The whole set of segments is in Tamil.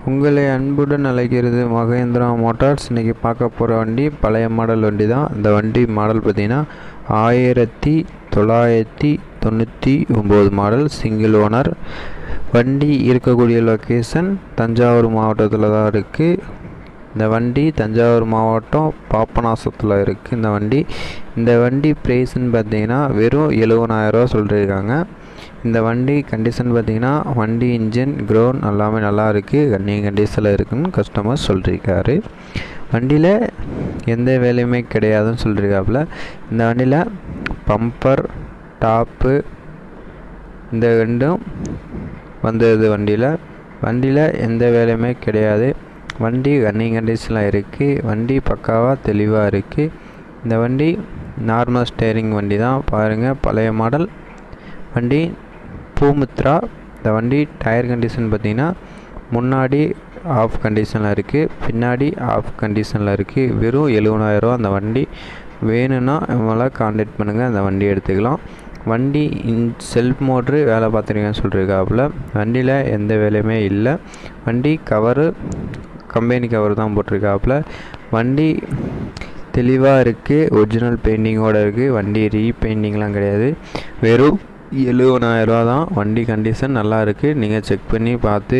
உங்களை அன்புடன் அழைக்கிறது மகேந்திரா மோட்டார்ஸ். இன்றைக்கி பார்க்க போகிற வண்டி பழைய மாடல் வண்டி தான். இந்த வண்டி மாடல் பார்த்திங்கன்னா 1999 மாடல், சிங்கிள் ஓனர். வண்டி இருக்கக்கூடிய லொக்கேஷன் தஞ்சாவூர் மாவட்டத்தில் தான் இருக்குது. இந்த வண்டி தஞ்சாவூர் மாவட்டம் பாபநாசத்தில் இருக்குது. இந்த வண்டி ப்ரைஸ்ன்னு பார்த்தீங்கன்னா வெறும் 70,000 சொல்லியிருக்காங்க. இந்த வண்டி கண்டிஷன் பார்த்திங்கன்னா வண்டி இன்ஜின் க்ரௌண்ட் எல்லாமே நல்லா இருக்குது, ரன்னிங் கண்டிஷனில் இருக்குன்னு கஸ்டமர் சொல்லியிருக்காரு. வண்டியில் எந்த வேலையுமே கிடையாதுன்னு சொல்லியிருக்காப்புல. இந்த வண்டியில் பம்பர் டாப்பு இந்த ரெண்டும் வந்தது. வண்டியில் எந்த வேலையுமே கிடையாது. வண்டி ரன்னிங் கண்டிஷனில் இருக்குது. வண்டி பக்காவாக தெளிவாக இருக்குது. இந்த வண்டி நார்மல் ஸ்டேரிங் வண்டி தான். பாருங்கள், பழைய மாடல் வண்டி, பூமித்ரா. இந்த வண்டி டயர் கண்டிஷன் பார்த்திங்கன்னா முன்னாடி ஆஃப் கண்டிஷனில் இருக்குது, பின்னாடி ஆஃப் கண்டிஷனில் இருக்குது. வெறும் 70,000 அந்த வண்டி. வேணும்னா நம்மளை கான்டாக்ட் பண்ணுங்கள், அந்த வண்டி எடுத்துக்கலாம். வண்டி செல்ஃப் மோட்ரு வேலை பார்த்துருக்கேன்னு சொல்லியிருக்காப்புல. வண்டியில் எந்த வேலையுமே இல்லை. வண்டி கவரு கம்பெனி கவர் தான் போட்டிருக்காப்புல. வண்டி தெளிவாக இருக்குது, ஒரிஜினல் பெயிண்டிங்கோடு இருக்குது. வண்டி ரீபெயிண்டிங்லாம் கிடையாது. வெறும் 70,000 தான். வண்டி கண்டிஷன் நல்லா இருக்குது. நீங்கள் செக் பண்ணி பார்த்து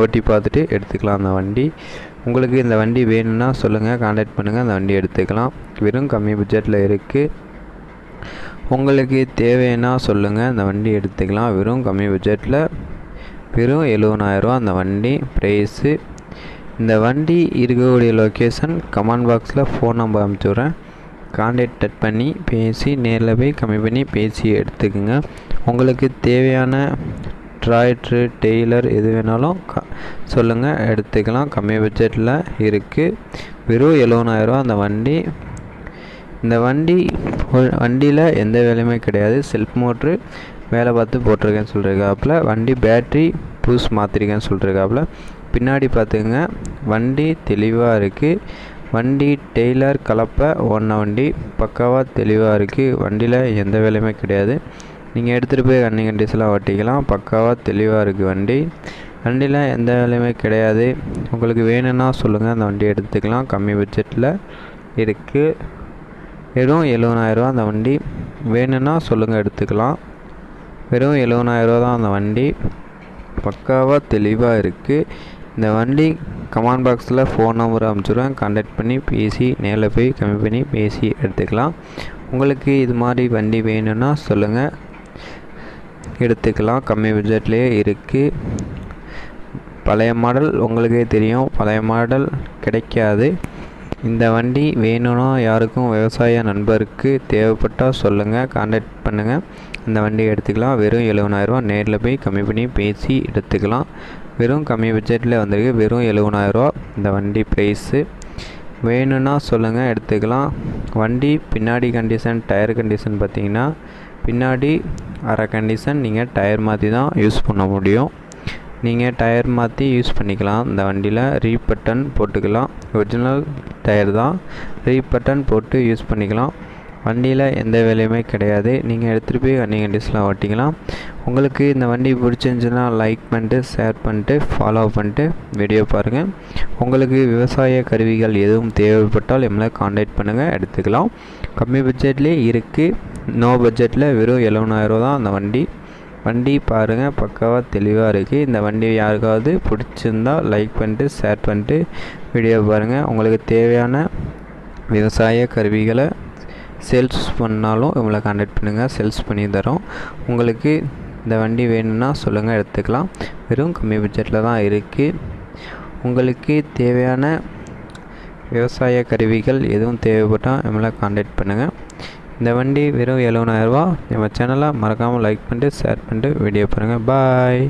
ஓட்டி பார்த்துட்டு எடுத்துக்கலாம் அந்த வண்டி. உங்களுக்கு இந்த வண்டி வேணும்னா சொல்லுங்கள், கான்டாக்ட் பண்ணுங்கள், அந்த வண்டி எடுத்துக்கலாம். வெறும் கம்மி பட்ஜெட்டில் இருக்குது. உங்களுக்கு தேவைன்னா சொல்லுங்கள், அந்த வண்டி எடுத்துக்கலாம். வெறும் கம்மி பட்ஜெட்டில் வெறும் 70,000 அந்த வண்டி ப்ரைஸு. இந்த வண்டி இருக்கக்கூடிய லொக்கேஷன் கமெண்ட் பாக்ஸில் ஃபோன் நம்பர் அனுப்பிச்சுட்றேன். கான்டாக்ட் பண்ணி பேசி நேரில் போய் கம்மி பண்ணி பேசி எடுத்துக்கோங்க. உங்களுக்கு தேவையான டிராக்டரு டெய்லர் எது வேணாலும் சொல்லுங்கள், எடுத்துக்கலாம். கம்மி பட்ஜெட்டில் இருக்குது. வெறும் 70,000 அந்த வண்டி. இந்த வண்டியில் எந்த வேலையுமே கிடையாது. செல்ஃப் மோட்ரு வேலை பார்த்து போட்டிருக்கேன்னு சொல்லியிருக்காப்புல. வண்டி பேட்ரி புதுசு மாற்றிருக்கேன்னு சொல்லியிருக்காப்புல. பின்னாடி பார்த்துங்க, வண்டி தெளிவாக இருக்குது. வண்டி டெய்லர் கலப்பை ஓடின வண்டி, பக்காவாக தெளிவாக இருக்குது. வண்டியில் எந்த வேலையுமே கிடையாது. நீங்கள் எடுத்துகிட்டு போய் ரன்னிங் கண்டிஷனில் ஓட்டிக்கலாம். பக்காவாக தெளிவாக இருக்குது வண்டி. வண்டியில் எந்த வேலையுமே கிடையாது. உங்களுக்கு வேணும்னா சொல்லுங்கள், அந்த வண்டி எடுத்துக்கலாம். கம்மி பட்ஜெட்டில் இருக்குது. வெறும் 70,000 அந்த வண்டி. வேணும்னா சொல்லுங்கள், எடுத்துக்கலாம். வெறும் 70,000 தான் அந்த வண்டி. பக்காவாக தெளிவாக இருக்குது. இந்த வண்டி கமெண்ட் பாக்ஸில் ஃபோன் நம்பர் அனுப்பிச்சுடுவேன். கான்டாக்ட் பண்ணி பேசி நேரில் போய் கம்மி பண்ணி பேசி எடுத்துக்கலாம். உங்களுக்கு இது மாதிரி வண்டி வேணும்னா சொல்லுங்கள், எடுத்துக்கலாம். கம்மி பட்ஜெட்லேயே இருக்குது. பழைய மாடல் உங்களுக்கே தெரியும், பழைய மாடல் கிடைக்காது. இந்த வண்டி வேணும்னா யாருக்கும் விவசாய நண்பருக்கு தேவைப்பட்டால் சொல்லுங்கள், கான்டாக்ட் பண்ணுங்கள், இந்த வண்டி எடுத்துக்கலாம். வெறும் 70,000 நேரில் போய் கம்மி பண்ணி பேசி எடுத்துக்கலாம். வெறும் கம்மி பட்ஜெட்டில் வந்திருக்கு. வெறும் 70,000 இந்த வண்டி ப்ரைஸு. வேணும்னா சொல்லுங்கள், எடுத்துக்கலாம். வண்டி பின்னாடி கண்டிஷன் டயர் கண்டிஷன் பார்த்திங்கன்னா பின்னாடி அரை கண்டிஷன். நீங்கள் டயர் மாற்றி தான் யூஸ் பண்ண முடியும். நீங்கள் டயர் மாற்றி யூஸ் பண்ணிக்கலாம். இந்த வண்டியில் ரீபட்டன் போட்டுக்கலாம். ஒரிஜினல் டயர் தான், ரீபட்டன் போட்டு யூஸ் பண்ணிக்கலாம். வண்டியில் எந்த வேலையுமே கிடையாது. நீங்கள் எடுத்துகிட்டு போய் ரன்னிங் கண்டிஷனில் ஓட்டிக்கலாம். உங்களுக்கு இந்த வண்டி பிடிச்சிருந்துச்சுன்னா லைக் பண்ணிட்டு ஷேர் பண்ணிட்டு ஃபாலோ பண்ணிட்டு வீடியோ பாருங்கள். உங்களுக்கு விவசாய கருவிகள் எதுவும் தேவைப்பட்டால் எம்எல்ஏ கான்டாக்ட் பண்ணுங்கள், எடுத்துக்கலாம். கம்மி பட்ஜெட்லேயே இருக்குது. நோ பட்ஜெட்டில் வெறும் 70,000 தான் அந்த வண்டி பாருங்கள், பக்காவாக தெளிவாக இருக்குது. இந்த வண்டி யாருக்காவது பிடிச்சிருந்தால் லைக் பண்ணிட்டு ஷேர் பண்ணிட்டு வீடியோ பாருங்கள். உங்களுக்கு தேவையான விவசாய கருவிகளை சேல்ஸ் பண்ணாலும் இவங்களை கான்டாக்ட் பண்ணுங்கள், சேல்ஸ் பண்ணி தரோம். உங்களுக்கு இந்த வண்டி வேணும்னா சொல்லுங்கள், எடுத்துக்கலாம். வெறும் கம்மி பட்ஜெட்டில் தான் இருக்குது. உங்களுக்கு தேவையான விவசாய கருவிகள் எதுவும் தேவைப்பட்டால் இவங்களை கான்டாக்ட் பண்ணுங்கள். இந்த வண்டி வெறும் 70,000. நம்ம சேனலை மறக்காமல் லைக் பண்ணிட்டு ஷேர் பண்ணிட்டு வீடியோ பாருங்கள். பாய்.